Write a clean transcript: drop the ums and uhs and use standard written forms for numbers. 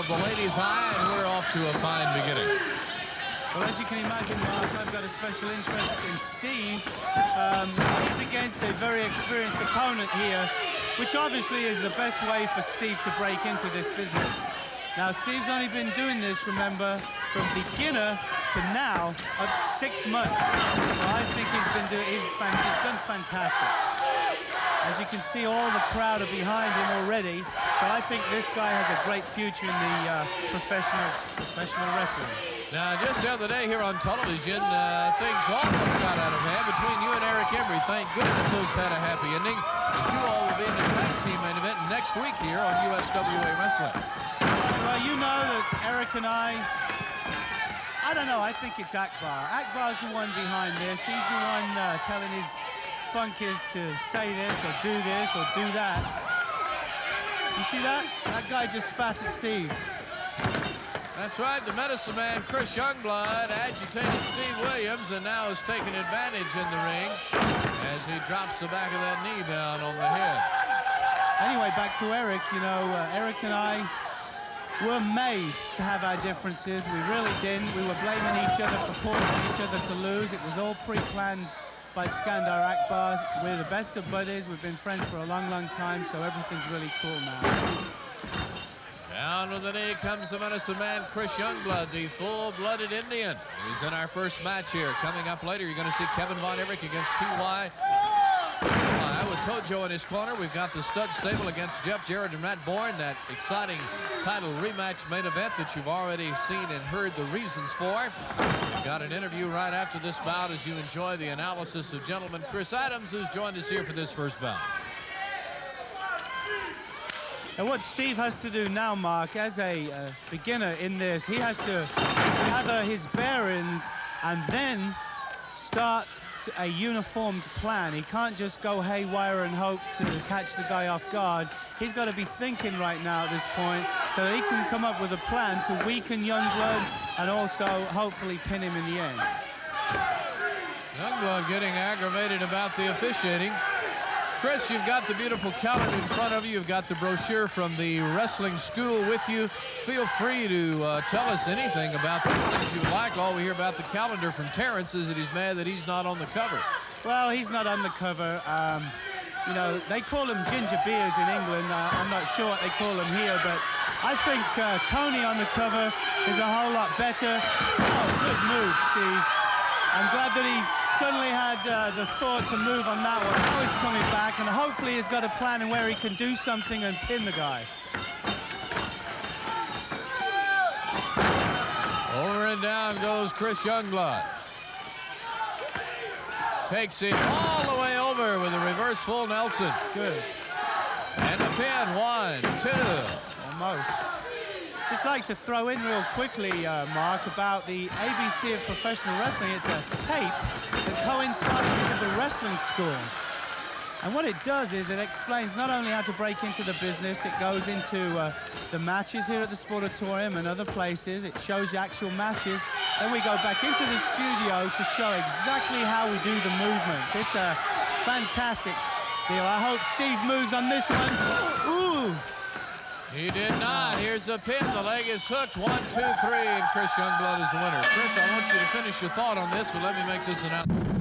of the ladies' eye, and we're off to a fine beginning. Well, as you can imagine, Mark, I've got a special interest in Steve. He's against a very experienced opponent here, which obviously is the best way for Steve to break into this business. Now, Steve's only been doing this, remember, from beginner to now of 6 months. So I think he's done fantastic. As you can see, all the crowd are behind him already. So I think this guy has a great future in the professional wrestling. Now, just the other day here on television, things almost got out of hand between you and Eric Embry. Thank goodness those had a happy ending, as you all will be in the tag team main event next week here on USWA Wrestling. Well, you know that Eric and I don't know, I think it's Akbar. Akbar's the one behind this. He's the one telling his funkers to say this or do that. You see that? That guy just spat at Steve. That's right, the medicine man, Chris Youngblood, agitated Steve Williams and now is taking advantage in the ring as he drops the back of that knee down on the head. Anyway, back to Eric. You know, Eric and I were made to have our differences. We really didn't. We were blaming each other for forcing each other to lose. It was all pre-planned by Skandar Akbar. We're the best of buddies. We've been friends for a long, long time, so everything's really cool now. Down with the knee comes the medicine man, Chris Youngblood, the full-blooded Indian. He's in our first match here. Coming up later, you're going to see Kevin Von Erich against P.Y. With Tojo in his corner. We've got the stud stable against Jeff Jarrett and Matt Bourne. That exciting title rematch main event that you've already seen and heard the reasons for. We've got an interview right after this bout as you enjoy the analysis of gentleman Chris Adams, who's joined us here for this first bout. And what Steve has to do now, Mark, as a beginner in this, he has to gather his bearings and then start a uniformed plan. He can't just go haywire and hope to catch the guy off guard. He's got to be thinking right now at this point so that he can come up with a plan to weaken Youngblood and also hopefully pin him in the end. Youngblood getting aggravated about the officiating. Chris, you've got the beautiful calendar in front of you. You've got the brochure from the wrestling school with you. Feel free to tell us anything about these things you like. All we hear about the calendar from Terrence is that he's mad that he's not on the cover. Well, he's not on the cover. You know, they call them ginger beers in England. I'm not sure what they call them here, but I think Tony on the cover is a whole lot better. Oh, good move, Steve. I'm glad that he's suddenly had the thought to move on that one. Now he's coming back, and hopefully he's got a plan in where he can do something and pin the guy. Over and down goes Chris Youngblood. Takes him all the way over with a reverse full Nelson. Good. And the pin, 1, 2. Almost. Just like to throw in real quickly, Mark, about the ABC of professional wrestling. It's a tape that coincides with the wrestling school. And what it does is it explains not only how to break into the business, it goes into the matches here at the Sportatorium and other places. It shows you actual matches. Then we go back into the studio to show exactly how we do the movements. It's a fantastic deal. I hope Steve moves on this one. Ooh! He did not. Here's the pin. The leg is hooked. 1, 2, 3, and Chris Youngblood is the winner. Chris, I want you to finish your thought on this, but let me make this announcement.